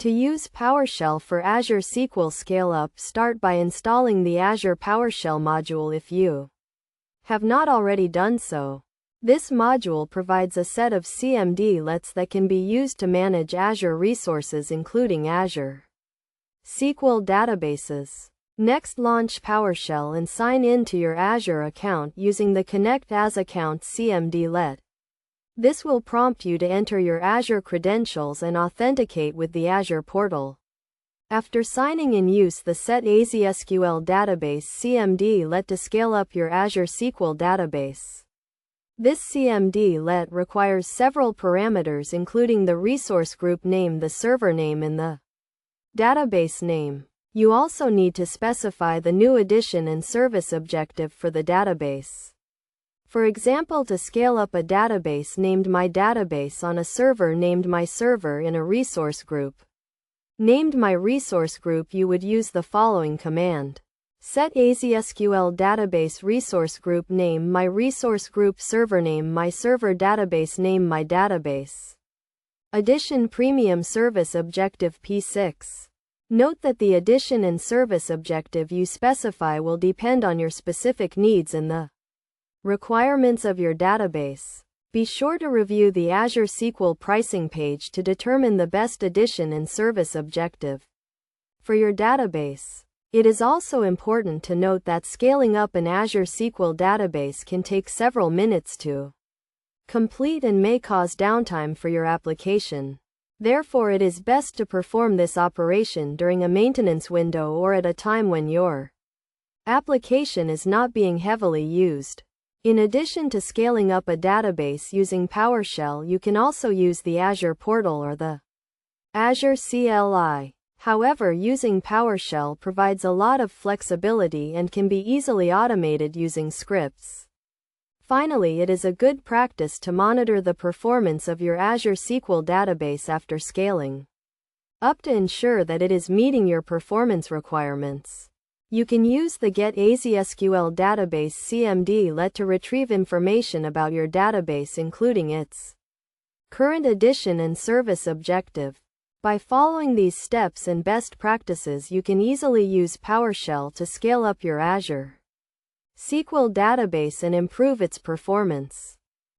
To use PowerShell for Azure SQL Scale-Up, start by installing the Azure PowerShell module if you have not already done so. This module provides a set of CMDlets that can be used to manage Azure resources including Azure SQL databases. Next, launch PowerShell and sign in to your Azure account using the Connect as Account CMDlet. This will prompt you to enter your Azure credentials and authenticate with the Azure portal. After signing in, use the Set AZ SQL Database CMDlet to scale up your Azure SQL database. This CMDlet requires several parameters including the resource group name, the server name, and the database name. You also need to specify the new edition and service objective for the database. For example, to scale up a database named My Database on a server named My Server in a resource group named My Resource Group, you would use the following command. Set AZ SQL Database Resource Group Name My Resource Group Server Name My Server Database Name My Database Edition Premium Service Objective P6. Note that the edition and service objective you specify will depend on your specific needs and the requirements of your database. Be sure to review the Azure SQL pricing page to determine the best edition and service objective for your database. It is also important to note that scaling up an Azure SQL database can take several minutes to complete and may cause downtime for your application. Therefore, it is best to perform this operation during a maintenance window or at a time when your application is not being heavily used. In addition to scaling up a database using PowerShell, you can also use the Azure portal or the Azure CLI. However, using PowerShell provides a lot of flexibility and can be easily automated using scripts. Finally, it is a good practice to monitor the performance of your Azure SQL database after scaling up to ensure that it is meeting your performance requirements. You can use the Get AZ SQL Database CMDlet to retrieve information about your database including its current edition and service objective. By following these steps and best practices, you can easily use PowerShell to scale up your Azure SQL database and improve its performance.